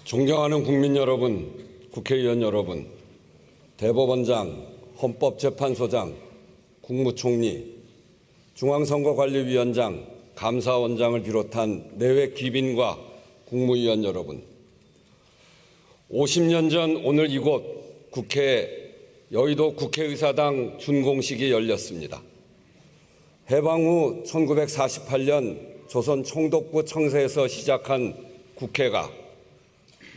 존경하는 국민 여러분, 국회의원 여러분, 대법원장, 헌법재판소장, 국무총리, 중앙선거관리위원장, 감사원장을 비롯한 내외 귀빈과 국무위원 여러분, 50년 전 오늘 이곳 국회 여의도 국회의사당 준공식이 열렸습니다. 해방 후 1948년 조선 총독부 청사에서 시작한 국회가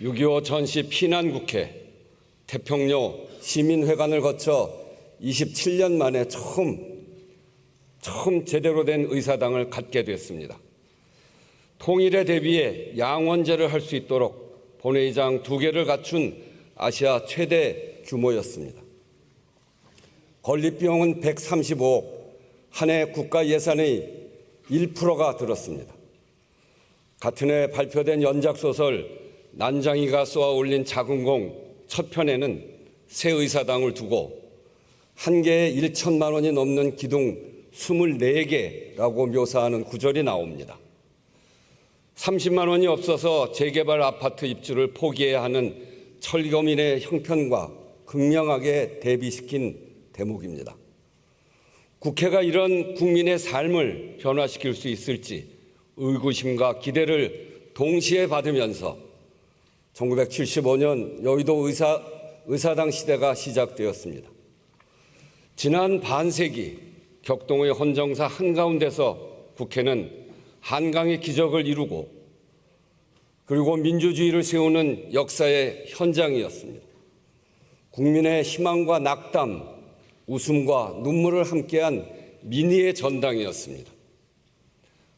6.25 전시 피난국회, 태평로 시민회관을 거쳐 27년 만에 처음 제대로 된 의사당을 갖게 됐습니다. 통일에 대비해 양원제를 할 수 있도록 본회의장 2개를 갖춘 아시아 최대 규모였습니다. 건립비용은 135억, 한 해 국가 예산의 1%가 들었습니다. 같은 해 발표된 연작소설 난장이가 쏘아 올린 작은 공 첫 편에는 새 의사당을 두고 한 개에 1천만 원이 넘는 기둥 24개라고 묘사하는 구절이 나옵니다. 30만 원이 없어서 재개발 아파트 입주를 포기해야 하는 철거민의 형편과 극명하게 대비시킨 대목입니다. 국회가 이런 국민의 삶을 변화시킬 수 있을지 의구심과 기대를 동시에 받으면서 1975년 여의도 의사당 시대가 시작되었습니다. 지난 반세기 격동의 헌정사 한가운데서 국회는 한강의 기적을 이루고 그리고 민주주의를 세우는 역사의 현장이었습니다. 국민의 희망과 낙담, 웃음과 눈물을 함께한 민의의 전당이었습니다.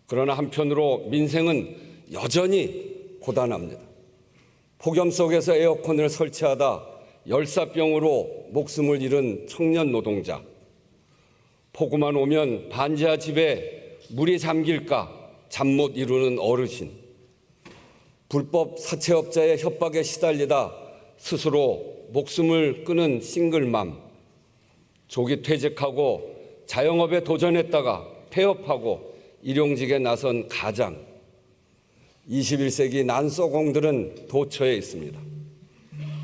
그러나 한편으로 민생은 여전히 고단합니다. 폭염 속에서 에어컨을 설치하다 열사병으로 목숨을 잃은 청년 노동자, 폭우만 오면 반지하 집에 물이 잠길까 잠 못 이루는 어르신, 불법 사채업자의 협박에 시달리다 스스로 목숨을 끊은 싱글맘, 조기 퇴직하고 자영업에 도전했다가 폐업하고 일용직에 나선 가장, 21세기 난소공들은 도처에 있습니다.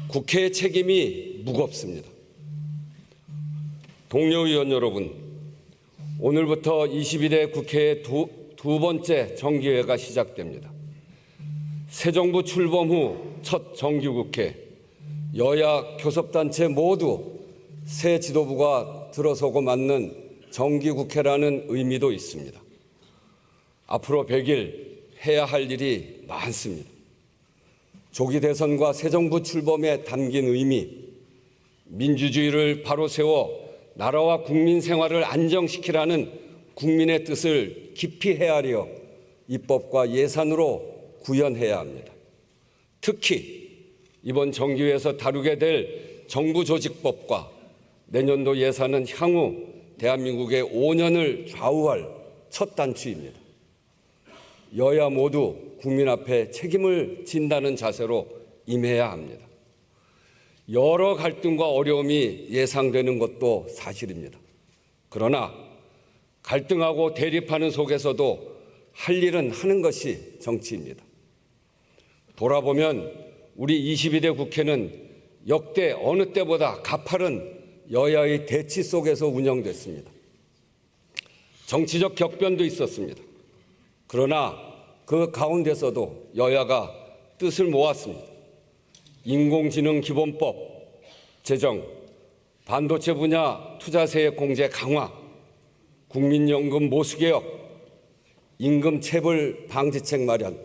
국회의 책임이 무겁습니다. 동료 의원 여러분, 오늘부터 22대 국회의 두 번째 정기회가 시작됩니다. 새 정부 출범 후 첫 정기국회, 여야 교섭단체 모두 새 지도부가 들어서고 맞는 정기국회라는 의미도 있습니다. 앞으로 100일 해야 할 일이 많습니다. 조기 대선과 새 정부 출범에 담긴 의미, 민주주의를 바로 세워 나라와 국민 생활을 안정시키라는 국민의 뜻을 깊이 헤아려 입법과 예산으로 구현해야 합니다. 특히 이번 정기회에서 다루게 될 정부조직법과 내년도 예산은 향후 대한민국의 5년을 좌우할 첫 단추입니다. 여야 모두 국민 앞에 책임을 진다는 자세로 임해야 합니다. 여러 갈등과 어려움이 예상되는 것도 사실입니다. 그러나 갈등하고 대립하는 속에서도 할 일은 하는 것이 정치입니다. 돌아보면 우리 22대 국회는 역대 어느 때보다 가파른 여야의 대치 속에서 운영됐습니다. 정치적 격변도 있었습니다. 그러나 그 가운데서도 여야가 뜻을 모았습니다. 인공지능 기본법 제정, 반도체 분야 투자세액 공제 강화, 국민연금 모수개혁, 임금 체불 방지책 마련,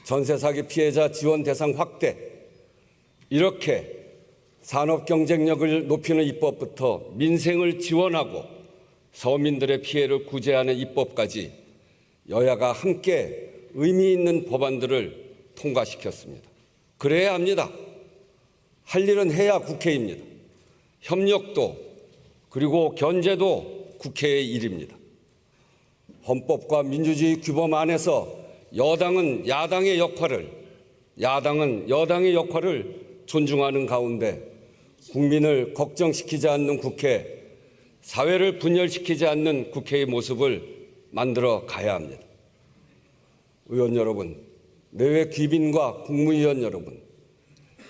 전세 사기 피해자 지원 대상 확대, 이렇게 산업 경쟁력을 높이는 입법부터 민생을 지원하고 서민들의 피해를 구제하는 입법까지 여야가 함께 의미 있는 법안들을 통과시켰습니다. 그래야 합니다. 할 일은 해야 국회입니다. 협력도 그리고 견제도 국회의 일입니다. 헌법과 민주주의 규범 안에서 여당은 야당의 역할을, 야당은 여당의 역할을 존중하는 가운데 국민을 걱정시키지 않는 국회, 사회를 분열시키지 않는 국회의 모습을 만들어 가야 합니다. 의원 여러분, 내외 귀빈과 국무위원 여러분,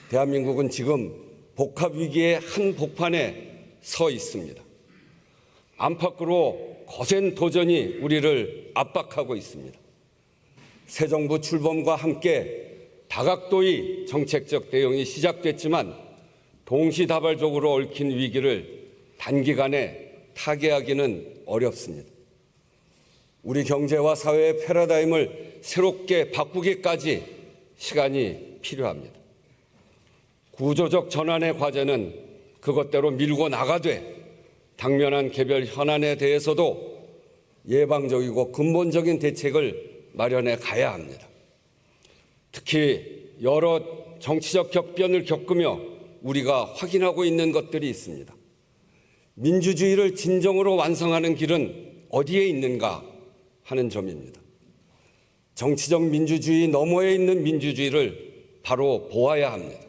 대한민국은 지금 복합 위기의 한복판에 서 있습니다. 안팎으로 거센 도전이 우리를 압박하고 있습니다. 새 정부 출범과 함께 다각도의 정책적 대응이 시작됐지만 동시다발적으로 얽힌 위기를 단기간에 타개하기는 어렵습니다. 우리 경제와 사회의 패러다임을 새롭게 바꾸기까지 시간이 필요합니다. 구조적 전환의 과제는 그것대로 밀고 나가되 당면한 개별 현안에 대해서도 예방적이고 근본적인 대책을 마련해 가야 합니다. 특히 여러 정치적 격변을 겪으며 우리가 확인하고 있는 것들이 있습니다. 민주주의를 진정으로 완성하는 길은 어디에 있는가 하는 점입니다. 정치적 민주주의 너머에 있는 민주주의를 바로 보아야 합니다.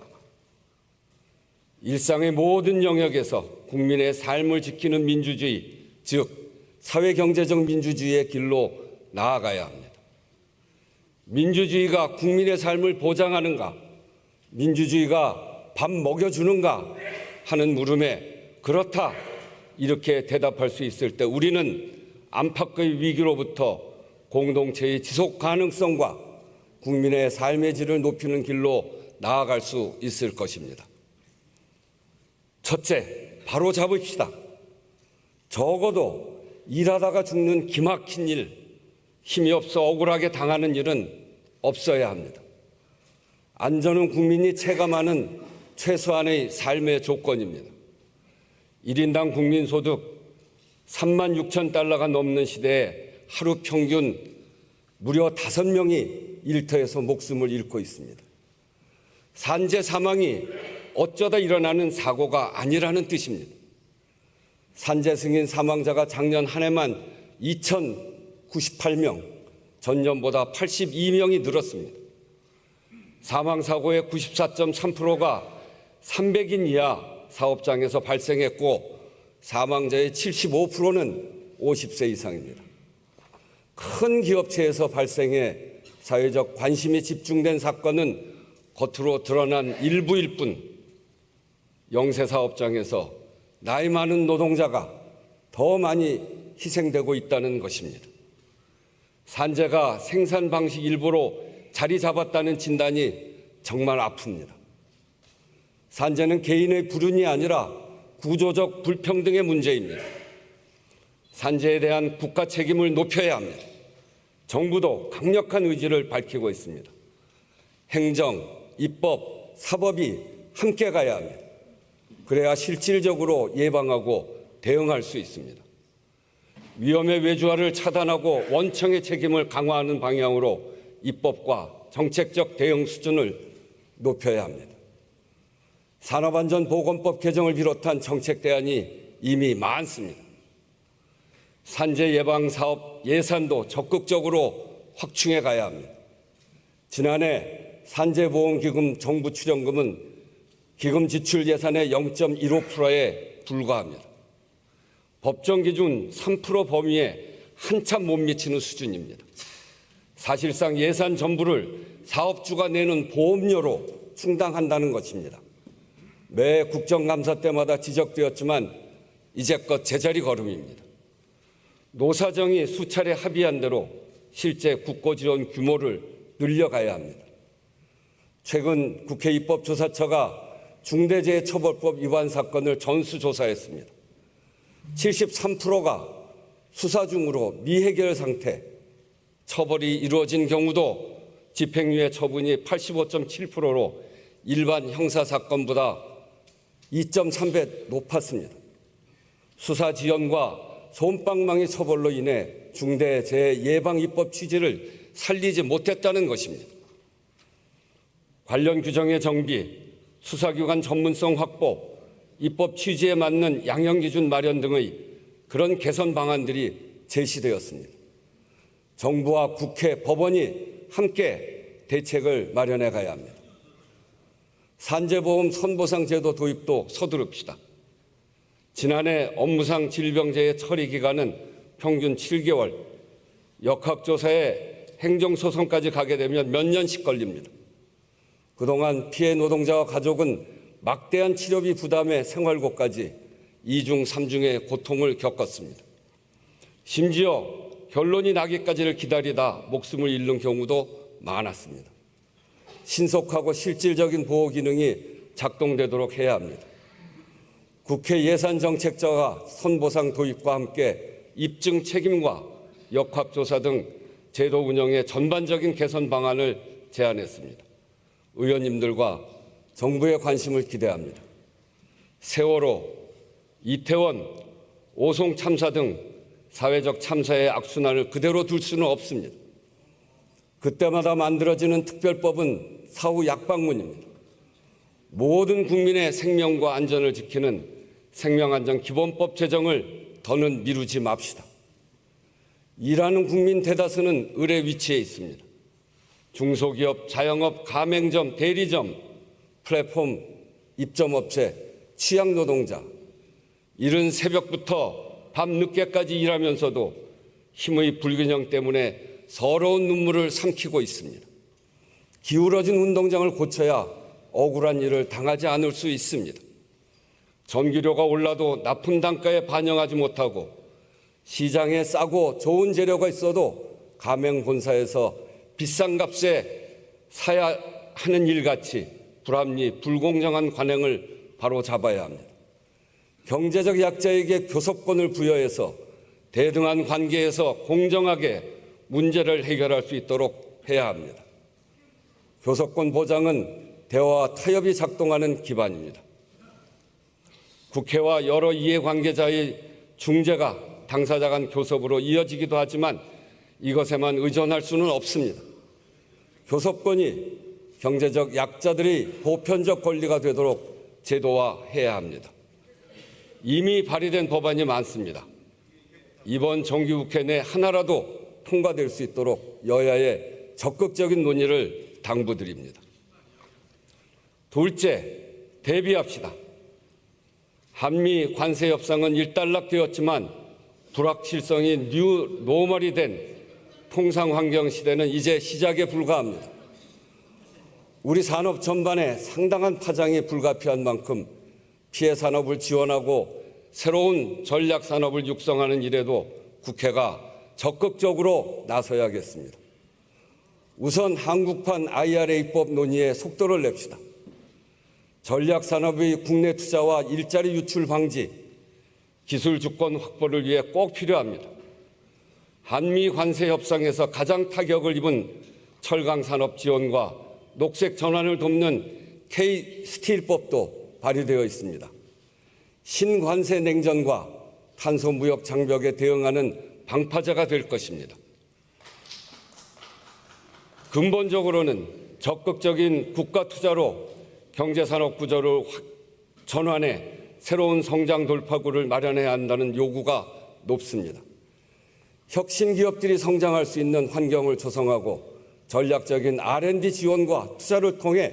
일상의 모든 영역에서 국민의 삶을 지키는 민주주의, 즉 사회경제적 민주주의의 길로 나아가야 합니다. 민주주의가 국민의 삶을 보장하는가, 민주주의가 밥 먹여주는가 하는 물음에 그렇다 이렇게 대답할 수 있을 때 우리는 안팎의 위기로부터 공동체의 지속 가능성과 국민의 삶의 질을 높이는 길로 나아갈 수 있을 것입니다. 첫째, 바로 잡읍시다. 적어도 일하다가 죽는 기막힌 일, 힘이 없어 억울하게 당하는 일은 없어야 합니다. 안전은 국민이 체감하는 최소한의 삶의 조건입니다. 1인당 국민소득 36,000달러가 넘는 시대에 하루 평균 무려 5명이 일터에서 목숨을 잃고 있습니다. 산재 사망이 어쩌다 일어나는 사고가 아니라는 뜻입니다. 산재 승인 사망자가 작년 한 해만 2,098명, 전년보다 82명이 늘었습니다. 사망사고의 94.3%가 300인 이하 사업장에서 발생했고 사망자의 75%는 50세 이상입니다. 큰 기업체에서 발생해 사회적 관심이 집중된 사건은 겉으로 드러난 일부일 뿐 영세사업장에서 나이 많은 노동자가 더 많이 희생되고 있다는 것입니다. 산재가 생산 방식 일부로 자리 잡았다는 진단이 정말 아픕니다. 산재는 개인의 불운이 아니라 구조적 불평등의 문제입니다. 산재에 대한 국가 책임을 높여야 합니다. 정부도 강력한 의지를 밝히고 있습니다. 행정, 입법, 사법이 함께 가야 합니다. 그래야 실질적으로 예방하고 대응할 수 있습니다. 위험의 외주화를 차단하고 원청의 책임을 강화하는 방향으로 입법과 정책적 대응 수준을 높여야 합니다. 산업안전보건법 개정을 비롯한 정책 대안이 이미 많습니다. 산재 예방 사업 예산도 적극적으로 확충해 가야 합니다. 지난해 산재보험기금 정부 출연금은 기금 지출 예산의 0.15%에 불과합니다. 법정 기준 3% 범위에 한참 못 미치는 수준입니다. 사실상 예산 전부를 사업주가 내는 보험료로 충당한다는 것입니다. 매 국정감사 때마다 지적되었지만 이제껏 제자리 걸음입니다. 노사정이 수차례 합의한 대로 실제 국고지원 규모를 늘려가야 합니다. 최근 국회 입법조사처가 중대재해처벌법 위반 사건을 전수조사했습니다. 73%가 수사 중으로 미해결 상태, 처벌이 이루어진 경우도 집행유예 처분이 85.7%로 일반 형사사건보다 2.3배 높았습니다. 수사 지연과 솜방망이 처벌로 인해 중대재해 예방 입법 취지를 살리지 못했다는 것입니다. 관련 규정의 정비, 수사기관 전문성 확보, 입법 취지에 맞는 양형기준 마련 등의 그런 개선 방안들이 제시되었습니다. 정부와 국회, 법원이 함께 대책을 마련해 가야 합니다. 산재보험 선보상 제도 도입도 서두릅시다. 지난해 업무상 질병재해 처리 기간은 평균 7개월, 역학조사에 행정소송까지 가게 되면 몇 년씩 걸립니다. 그동안 피해 노동자와 가족은 막대한 치료비 부담에 생활고까지 이중 삼중의 고통을 겪었습니다. 심지어 결론이 나기까지를 기다리다 목숨을 잃는 경우도 많았습니다. 신속하고 실질적인 보호 기능이 작동되도록 해야 합니다. 국회 예산정책처가 선보상 도입과 함께 입증 책임과 역학조사 등 제도 운영의 전반적인 개선 방안을 제안했습니다. 의원님들과 정부의 관심을 기대합니다. 세월호, 이태원, 오송 참사 등 사회적 참사의 악순환을 그대로 둘 수는 없습니다. 그때마다 만들어지는 특별법은 사후 약방문입니다. 모든 국민의 생명과 안전을 지키는 생명안전기본법 제정을 더는 미루지 맙시다. 일하는 국민 대다수는 을의 위치에 있습니다. 중소기업, 자영업, 가맹점, 대리점, 플랫폼, 입점업체, 취약노동자, 이른 새벽부터 밤늦게까지 일하면서도 힘의 불균형 때문에 서러운 눈물을 삼키고 있습니다. 기울어진 운동장을 고쳐야 억울한 일을 당하지 않을 수 있습니다. 전기료가 올라도 납품 단가에 반영하지 못하고 시장에 싸고 좋은 재료가 있어도 가맹 본사에서 비싼 값에 사야 하는 일같이 불합리, 불공정한 관행을 바로잡아야 합니다. 경제적 약자에게 교섭권을 부여해서 대등한 관계에서 공정하게 문제를 해결할 수 있도록 해야 합니다. 교섭권 보장은 대화와 타협이 작동하는 기반입니다. 국회와 여러 이해관계자의 중재가 당사자 간 교섭으로 이어지기도 하지만 이것에만 의존할 수는 없습니다. 교섭권이 경제적 약자들의 보편적 권리가 되도록 제도화해야 합니다. 이미 발의된 법안이 많습니다. 이번 정기국회 내 하나라도 통과될 수 있도록 여야의 적극적인 논의를 당부드립니다. 둘째, 대비합시다. 한미 관세 협상은 일단락되었지만 불확실성이 뉴 노멀이 된 통상환경 시대는 이제 시작에 불과합니다. 우리 산업 전반에 상당한 파장이 불가피한 만큼 피해 산업을 지원하고 새로운 전략 산업을 육성하는 일에도 국회가 적극적으로 나서야겠습니다. 우선 한국판 IRA법 논의에 속도를 냅시다. 전략 산업의 국내 투자와 일자리 유출 방지, 기술 주권 확보를 위해 꼭 필요합니다. 한미 관세 협상에서 가장 타격을 입은 철강 산업 지원과 녹색 전환을 돕는 K-스틸법도 발의되어 있습니다. 신관세 냉전과 탄소 무역 장벽에 대응하는 방파제가 될 것입니다. 근본적으로는 적극적인 국가 투자로 경제산업 구조를 전환해 새로운 성장 돌파구를 마련해야 한다는 요구가 높습니다. 혁신 기업들이 성장할 수 있는 환경을 조성하고 전략적인 R&D 지원과 투자를 통해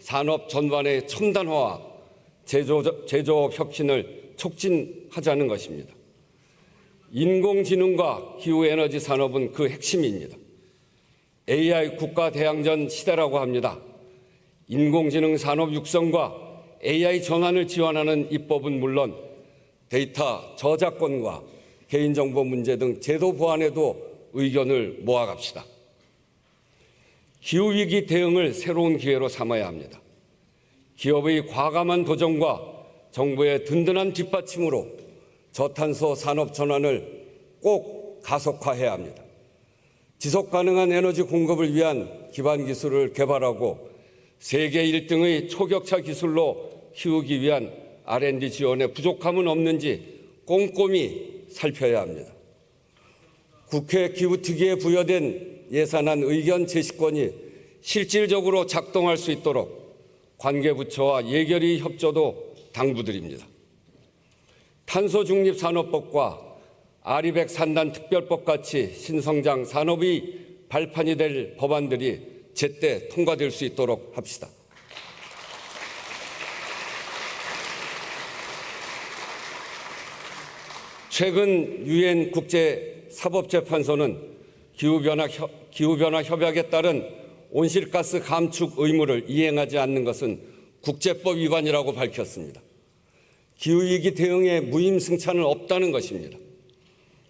산업 전반의 첨단화와 제조업 혁신을 촉진하자는 것입니다. 인공지능과 기후에너지 산업은 그 핵심입니다. AI 국가 대항전 시대라고 합니다. 인공지능 산업 육성과 AI 전환을 지원하는 입법은 물론 데이터 저작권과 개인정보 문제 등 제도 보완에도 의견을 모아갑시다. 기후위기 대응을 새로운 기회로 삼아야 합니다. 기업의 과감한 도전과 정부의 든든한 뒷받침으로 저탄소 산업 전환을 꼭 가속화해야 합니다. 지속 가능한 에너지 공급을 위한 기반 기술을 개발하고 세계 1등의 초격차 기술로 키우기 위한 R&D 지원에 부족함은 없는지 꼼꼼히 살펴야 합니다. 국회 기후특위에 부여된 예산안 의견 제시권이 실질적으로 작동할 수 있도록 관계부처와 예결위 협조도 당부드립니다. 탄소중립산업법과 아리백 산단 특별법 같이 신성장 산업의 발판이 될 법안들이 제때 통과될 수 있도록 합시다. 최근 유엔 국제사법재판소는 기후변화 협약에 따른 온실가스 감축 의무를 이행하지 않는 것은 국제법 위반이라고 밝혔습니다. 기후위기 대응에 무임승차는 없다는 것입니다.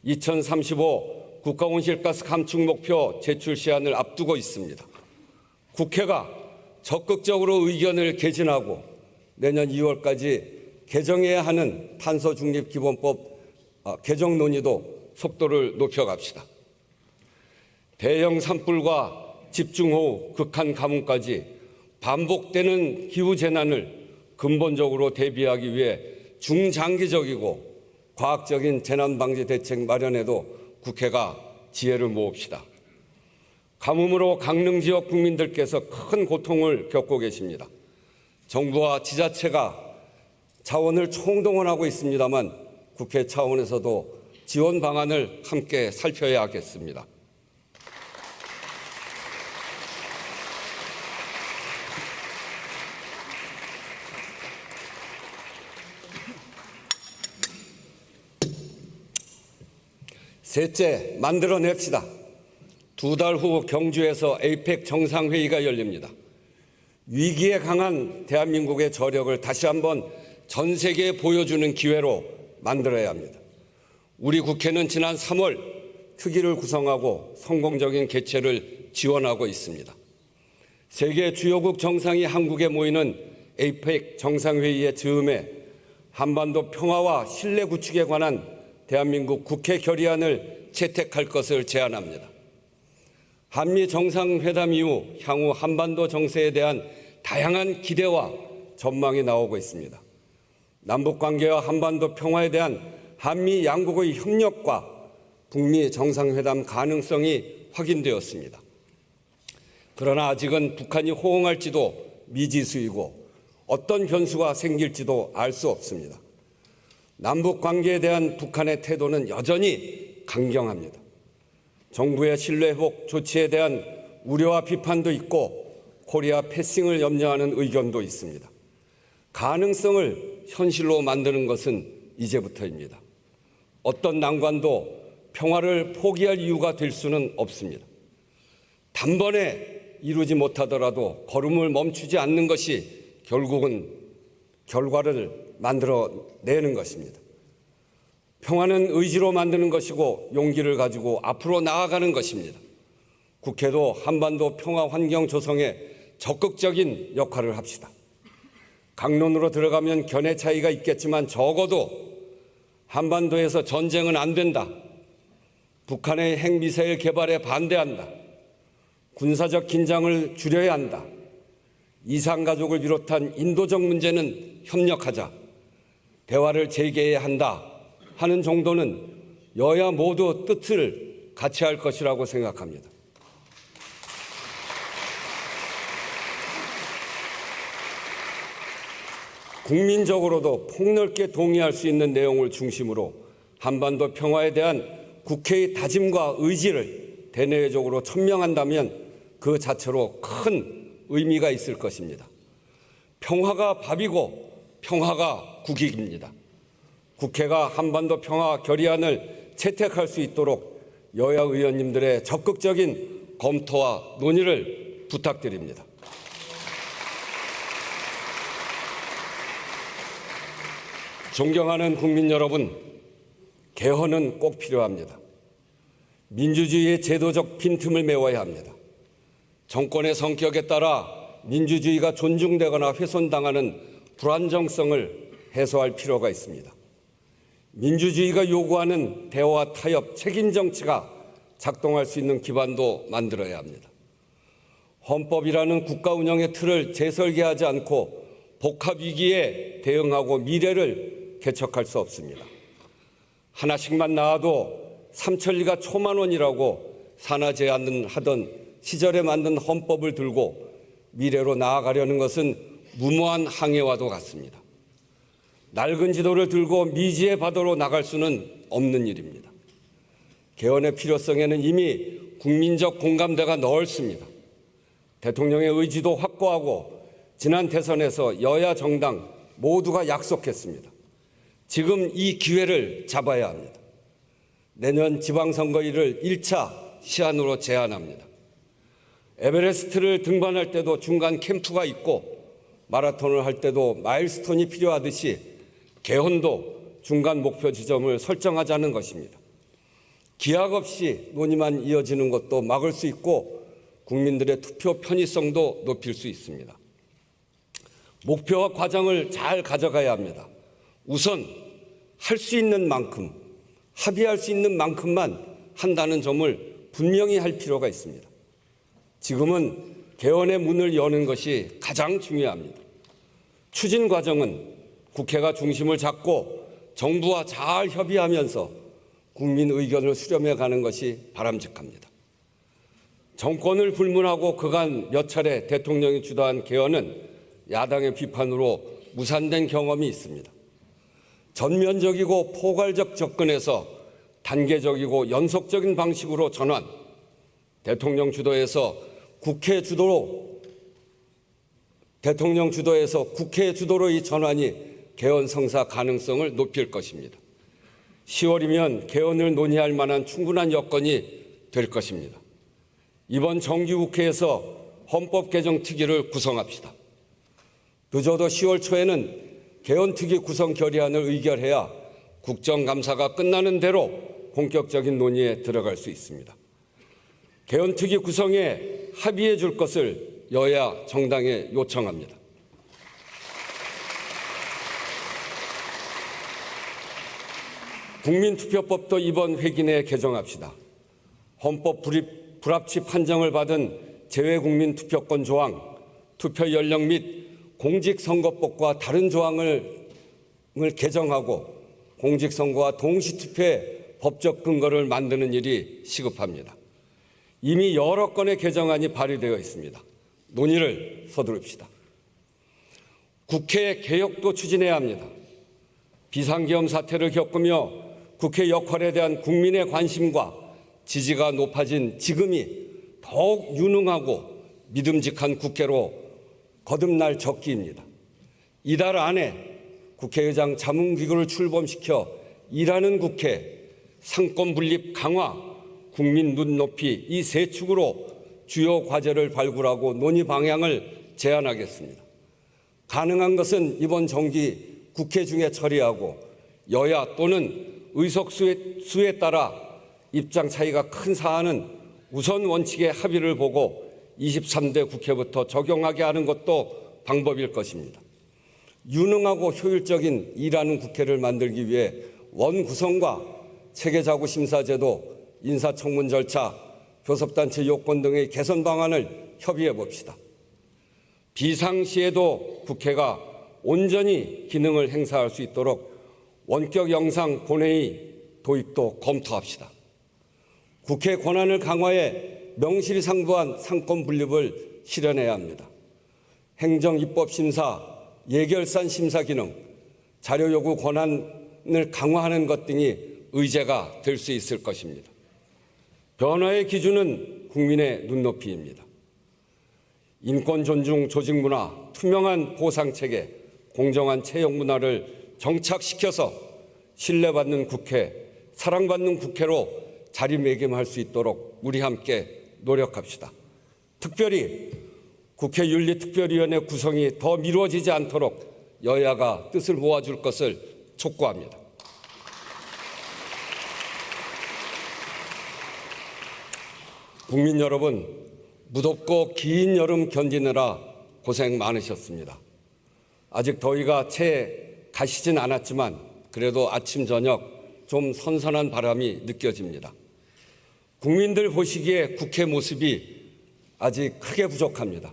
2035 국가온실가스 감축 목표 제출 시한을 앞두고 있습니다. 국회가 적극적으로 의견을 개진하고 내년 2월까지 개정해야 하는 탄소중립기본법 개정 논의도 속도를 높여갑시다. 대형 산불과 집중호우, 극한 가뭄까지 반복되는 기후재난을 근본적으로 대비하기 위해 중장기적이고 과학적인 재난방지 대책 마련에도 국회가 지혜를 모읍시다. 가뭄으로 강릉 지역 국민들께서 큰 고통을 겪고 계십니다. 정부와 지자체가 자원을 총동원하고 있습니다만 국회 차원에서도 지원 방안을 함께 살펴야 하겠습니다. 셋째, 만들어냅시다. 2달 후 경주에서 에이펙 정상회의가 열립니다. 위기에 강한 대한민국의 저력을 다시 한번 전 세계에 보여주는 기회로 만들어야 합니다. 우리 국회는 지난 3월 특위를 구성하고 성공적인 개최를 지원하고 있습니다. 세계 주요국 정상이 한국에 모이는 에이펙 정상회의의 즈음에 한반도 평화와 신뢰 구축에 관한 대한민국 국회 결의안을 채택할 것을 제안합니다. 한미 정상회담 이후 향후 한반도 정세에 대한 다양한 기대와 전망이 나오고 있습니다. 남북관계와 한반도 평화에 대한 한미 양국의 협력과 북미 정상회담 가능성이 확인되었습니다. 그러나 아직은 북한이 호응할지도 미지수이고 어떤 변수가 생길지도 알 수 없습니다. 남북관계에 대한 북한의 태도는 여전히 강경합니다. 정부의 신뢰회복 조치에 대한 우려와 비판도 있고 코리아 패싱을 염려하는 의견도 있습니다. 가능성을 현실로 만드는 것은 이제부터입니다. 어떤 난관도 평화를 포기할 이유가 될 수는 없습니다. 단번에 이루지 못하더라도 걸음을 멈추지 않는 것이 결국은 결과를 만들어내는 것입니다. 평화는 의지로 만드는 것이고 용기를 가지고 앞으로 나아가는 것입니다. 국회도 한반도 평화 환경 조성에 적극적인 역할을 합시다. 강론으로 들어가면 견해 차이가 있겠지만 적어도 한반도에서 전쟁은 안 된다. 북한의 핵미사일 개발에 반대한다. 군사적 긴장을 줄여야 한다. 이산가족을 비롯한 인도적 문제는 협력하자. 대화를 재개해야 한다 하는 정도는 여야 모두 뜻을 같이 할 것이라고 생각합니다. 국민적으로도 폭넓게 동의할 수 있는 내용을 중심으로 한반도 평화에 대한 국회의 다짐과 의지를 대내외적으로 천명한다면 그 자체로 큰 의미가 있을 것입니다. 평화가 밥이고 평화가 국익입니다. 국회가 한반도 평화 결의안을 채택할 수 있도록 여야 의원님들의 적극적인 검토와 논의를 부탁드립니다. 존경하는 국민 여러분, 개헌은 꼭 필요합니다. 민주주의의 제도적 빈틈을 메워야 합니다. 정권의 성격에 따라 민주주의가 존중되거나 훼손당하는 불안정성을 해소할 필요가 있습니다. 민주주의가 요구하는 대화, 타협, 책임 정치가 작동할 수 있는 기반도 만들어야 합니다. 헌법이라는 국가 운영의 틀을 재설계하지 않고 복합 위기에 대응하고 미래를 개척할 수 없습니다. 하나씩만 나와도 삼천리가 초만원이라고 산하제안을 하던 시절에 만든 헌법을 들고 미래로 나아가려는 것은 무모한 항해와도 같습니다. 낡은 지도를 들고 미지의 바다로 나갈 수는 없는 일입니다. 개헌의 필요성에는 이미 국민적 공감대가 넓습니다. 대통령의 의지도 확고하고 지난 대선에서 여야 정당 모두가 약속했습니다. 지금 이 기회를 잡아야 합니다. 내년 지방선거일을 1차 시한으로 제한합니다. 에베레스트를 등반할 때도 중간 캠프가 있고 마라톤을 할 때도 마일스톤이 필요하듯이 개헌도 중간 목표 지점을 설정하자는 것입니다. 기약 없이 논의만 이어지는 것도 막을 수 있고 국민들의 투표 편의성도 높일 수 있습니다. 목표와 과정을 잘 가져가야 합니다. 우선 할 수 있는 만큼, 합의할 수 있는 만큼만 한다는 점을 분명히 할 필요가 있습니다. 지금은 개헌의 문을 여는 것이 가장 중요합니다. 추진 과정은 국회가 중심을 잡고 정부와 잘 협의하면서 국민 의견을 수렴해 가는 것이 바람직합니다. 정권을 불문하고 그간 몇 차례 대통령이 주도한 개헌은 야당의 비판으로 무산된 경험이 있습니다. 전면적이고 포괄적 접근에서 단계적이고 연속적인 방식으로 전환, 대통령 주도에서 국회 주도로 이 전환이 개헌 성사 가능성을 높일 것입니다. 10월이면 개헌을 논의할 만한 충분한 여건이 될 것입니다. 이번 정기국회에서 헌법개정특위를 구성합시다. 늦어도 10월 초에는 개헌특위 구성 결의안을 의결해야 국정감사가 끝나는 대로 본격적인 논의에 들어갈 수 있습니다. 개헌특위 구성에 합의해 줄 것을 여야 정당에 요청합니다. 국민투표법도 이번 회기 내에 개정합시다. 헌법 불합치 판정을 받은 재외국민투표권 조항, 투표 연령 및 공직선거법과 다른 조항을 개정하고 공직선거와 동시투표의 법적 근거를 만드는 일이 시급합니다. 이미 여러 건의 개정안이 발의되어 있습니다. 논의를 서두릅시다. 국회 개혁도 추진해야 합니다. 비상계엄 사태를 겪으며 국회 역할에 대한 국민의 관심과 지지가 높아진 지금이 더욱 유능하고 믿음직한 국회로 거듭날 적기입니다. 이달 안에 국회의장 자문기구를 출범시켜 일하는 국회, 상권 분립 강화, 국민 눈높이 이 세 축으로 주요 과제를 발굴하고 논의 방향을 제안하겠습니다. 가능한 것은 이번 정기 국회 중에 처리하고 여야 또는 의석수에 따라 입장 차이가 큰 사안은 우선 원칙의 합의를 보고 23대 국회부터 적용하게 하는 것도 방법일 것입니다. 유능하고 효율적인 일하는 국회를 만들기 위해 원구성과 체계자구심사제도, 인사청문 절차, 교섭단체 요건 등의 개선 방안을 협의해 봅시다. 비상시에도 국회가 온전히 기능을 행사할 수 있도록 원격 영상 본회의 도입도 검토합시다. 국회 권한을 강화해 명실상부한 상권 분립을 실현해야 합니다. 행정, 입법 심사, 예결산 심사 기능, 자료 요구 권한을 강화하는 것 등이 의제가 될 수 있을 것입니다. 변화의 기준은 국민의 눈높이입니다. 인권 존중 조직 문화, 투명한 보상 체계, 공정한 채용 문화를 정착시켜서 신뢰받는 국회, 사랑받는 국회로 자리매김할 수 있도록 우리 함께 노력합시다. 특별히 국회 윤리특별위원회 구성이 더 미뤄지지 않도록 여야가 뜻을 모아줄 것을 촉구합니다. 국민 여러분, 무덥고 긴 여름 견디느라 고생 많으셨습니다. 아직 더위가 채 가시진 않았지만 그래도 아침 저녁 좀 선선한 바람이 느껴집니다. 국민들 보시기에 국회 모습이 아직 크게 부족합니다.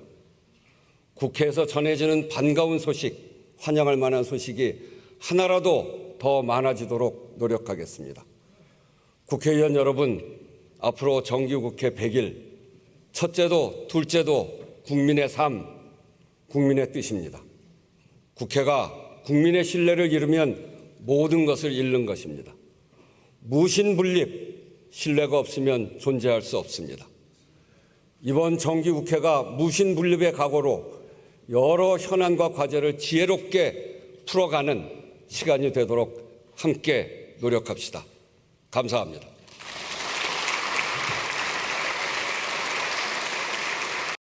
국회에서 전해지는 반가운 소식, 환영할 만한 소식이 하나라도 더 많아지도록 노력하겠습니다. 국회의원 여러분, 앞으로 정기국회 100일, 첫째도 둘째도 국민의 삶, 국민의 뜻입니다. 국회가 국민의 신뢰를 잃으면 모든 것을 잃는 것입니다. 무신분립, 신뢰가 없으면 존재할 수 없습니다. 이번 정기국회가 무신분립의 각오로 여러 현안과 과제를 지혜롭게 풀어가는 시간이 되도록 함께 노력합시다. 감사합니다.